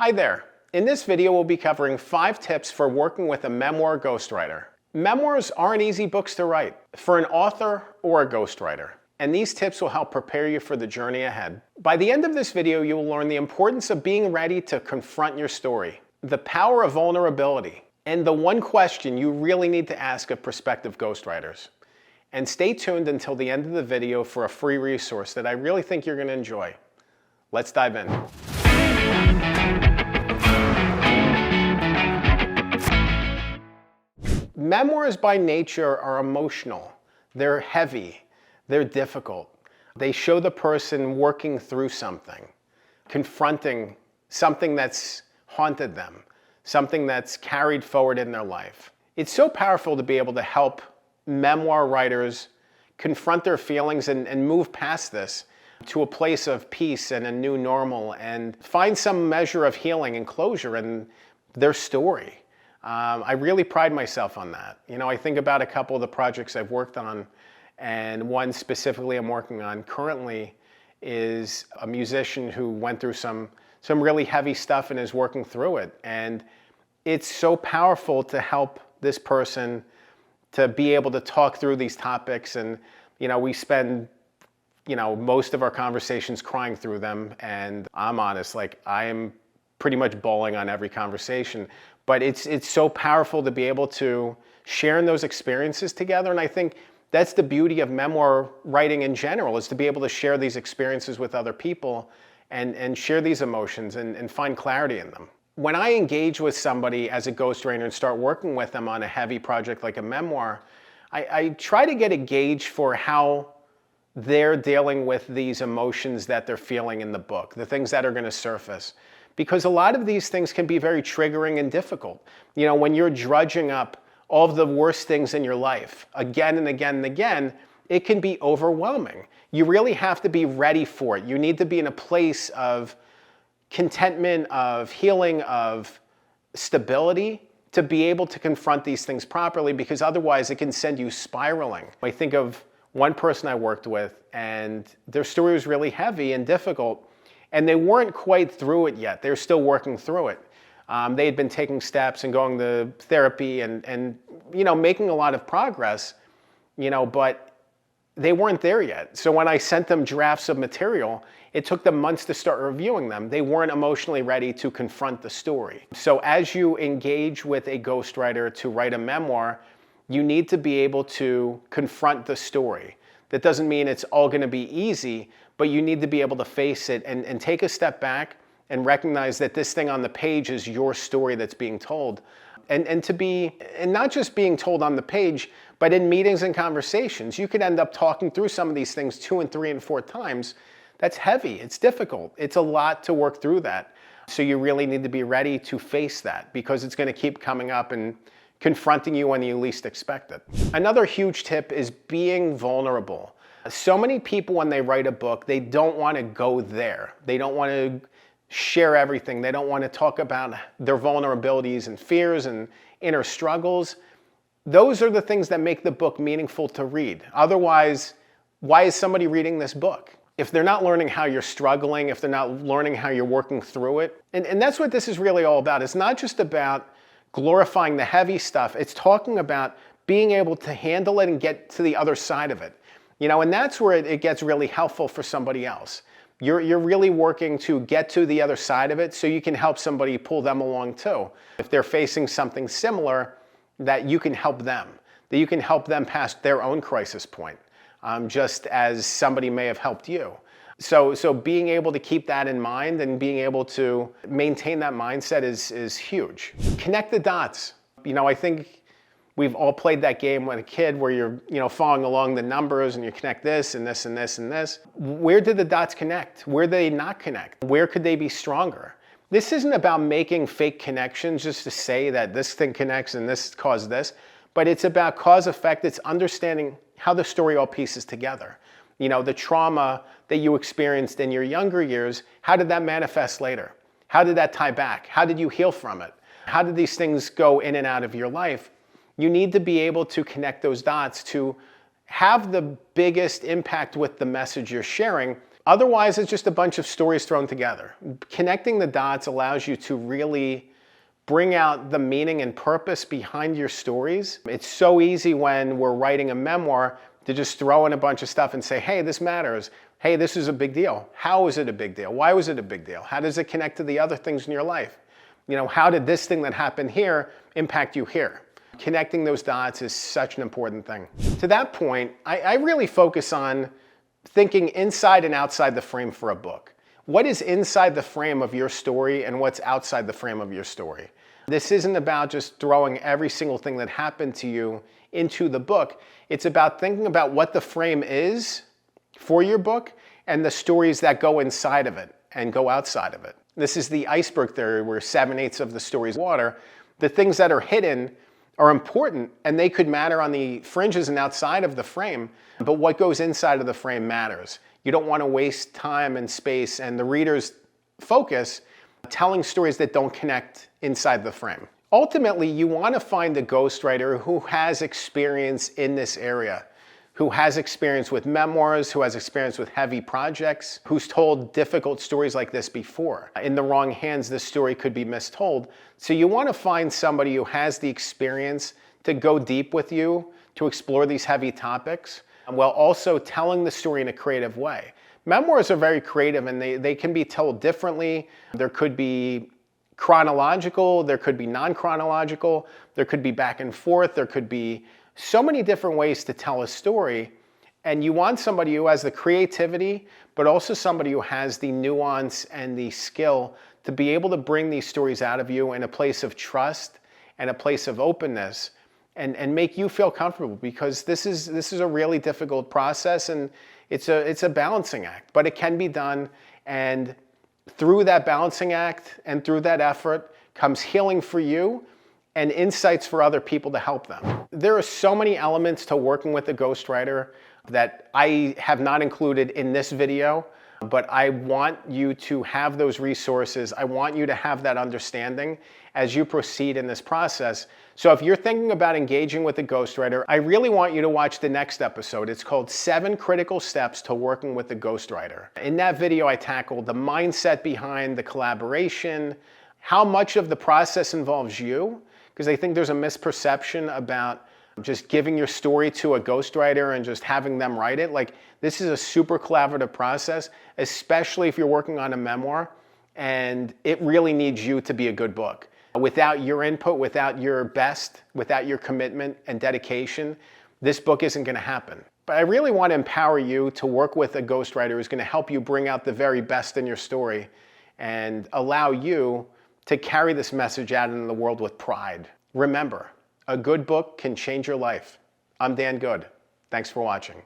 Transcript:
Hi there. In this video, we'll be covering 5 tips for working with a memoir ghostwriter. Memoirs aren't easy books to write for an author or a ghostwriter, and these tips will help prepare you for the journey ahead. By the end of this video, you will learn the importance of being ready to confront your story, the power of vulnerability, and the one question you really need to ask of prospective ghostwriters. And stay tuned until the end of the video for a free resource that I really think you're going to enjoy. Let's dive in. Memoirs by nature are emotional. They're heavy. They're difficult. They show the person working through something, confronting something that's haunted them, something that's carried forward in their life. It's so powerful to be able to help memoir writers confront their feelings and move past this to a place of peace and a new normal and find some measure of healing and closure in their story. I really pride myself on that. You know, I think about a couple of the projects I've worked on, and one specifically I'm working on currently is a musician who went through some really heavy stuff and is working through it. And it's so powerful to help this person to be able to talk through these topics. And, you know, we spend, most of our conversations crying through them. And I'm honest, like I am pretty much bawling on every conversation. But it's so powerful to be able to share in those experiences together. And I think that's the beauty of memoir writing in general, is to be able to share these experiences with other people and share these emotions and find clarity in them. When I engage with somebody as a ghostwriter and start working with them on a heavy project like a memoir, I try to get a gauge for how they're dealing with these emotions that they're feeling in the book, the things that are going to surface. Because a lot of these things can be very triggering and difficult. You know, when you're drudging up all of the worst things in your life again and again and again, it can be overwhelming. You really have to be ready for it. You need to be in a place of contentment, of healing, of stability to be able to confront these things properly, because otherwise it can send you spiraling. I think of one person I worked with, and their story was really heavy and difficult, and they weren't quite through it yet. They're still working through it. They had been taking steps and going to therapy and making a lot of progress, but they weren't there yet. So when I sent them drafts of material, it took them months to start reviewing them. They weren't emotionally ready to confront the story. So as you engage with a ghostwriter to write a memoir, you need to be able to confront the story. That doesn't mean it's all going to be easy, but you need to be able to face it and take a step back and recognize that this thing on the page is your story that's being told. And not just being told on the page, but in meetings and conversations. You could end up talking through some of these things 2 and 3 and 4 times. That's heavy. It's difficult. It's a lot to work through that. So you really need to be ready to face that, because it's going to keep coming up and confronting you when you least expect it. Another huge tip is being vulnerable. So many people, when they write a book, they don't want to go there. They don't want to share everything. They don't want to talk about their vulnerabilities and fears and inner struggles. Those are the things that make the book meaningful to read. Otherwise, why is somebody reading this book? If they're not learning how you're struggling, if they're not learning how you're working through it. And that's what this is really all about. It's not just about glorifying the heavy stuff. It's talking about being able to handle it and get to the other side of it. And that's where it gets really helpful for somebody else. You're really working to get to the other side of it so you can help somebody pull them along too. If they're facing something similar, that you can help them, that you can help them past their own crisis point, just as somebody may have helped you. So being able to keep that in mind and being able to maintain that mindset is huge. Connect the dots. I think we've all played that game when a kid where you're following along the numbers and you connect this and this and this and this. Where did the dots connect? Where did they not connect? Where could they be stronger? This isn't about making fake connections just to say that this thing connects and this caused this, but it's about cause effect. It's understanding how the story all pieces together. The trauma that you experienced in your younger years, how did that manifest later? How did that tie back? How did you heal from it? How did these things go in and out of your life? You need to be able to connect those dots to have the biggest impact with the message you're sharing, Otherwise, it's just a bunch of stories thrown together. Connecting the dots allows you to really bring out the meaning and purpose behind your stories. It's so easy when we're writing a memoir to just throw in a bunch of stuff and say, hey, this matters. Hey, this is a big deal. How is it a big deal? Why was it a big deal? How does it connect to the other things in your life? You know, how did this thing that happened here impact you here? Connecting those dots is such an important thing. To that point, I really focus on thinking inside and outside the frame for a book. What is inside the frame of your story and what's outside the frame of your story? This isn't about just throwing every single thing that happened to you into the book. It's about thinking about what the frame is for your book and the stories that go inside of it and go outside of it. This is the iceberg theory where 7/8 of the story is water. The things that are hidden are important and they could matter on the fringes and outside of the frame, but what goes inside of the frame matters. You don't want to waste time and space and the reader's focus telling stories that don't connect inside the frame. Ultimately, you want to find a ghostwriter who has experience in this area, who has experience with memoirs, who has experience with heavy projects, who's told difficult stories like this before. In the wrong hands, this story could be mistold. So you want to find somebody who has the experience to go deep with you, to explore these heavy topics, while also telling the story in a creative way. Memoirs are very creative and they can be told differently. There could be chronological, there could be non-chronological, there could be back and forth, there could be so many different ways to tell a story. And you want somebody who has the creativity, but also somebody who has the nuance and the skill to be able to bring these stories out of you in a place of trust and a place of openness and make you feel comfortable, because this is a really difficult process and it's a balancing act, but it can be done. And through that balancing act and through that effort comes healing for you and insights for other people to help them. There are so many elements to working with a ghostwriter that I have not included in this video, but I want you to have those resources. I want you to have that understanding as you proceed in this process. So if you're thinking about engaging with a ghostwriter, I really want you to watch the next episode. It's called 7 Critical Steps to Working with a Ghostwriter. In that video, I tackled the mindset behind the collaboration, how much of the process involves you, because I think there's a misperception about just giving your story to a ghostwriter and just having them write it. Like, this is a super collaborative process, especially if you're working on a memoir, and it really needs you to be a good book. Without your input, without your best, without your commitment and dedication, this book isn't going to happen. But I really want to empower you to work with a ghostwriter who's going to help you bring out the very best in your story and allow you to carry this message out into the world with pride. Remember, a good book can change your life. I'm Dan Good. Thanks for watching.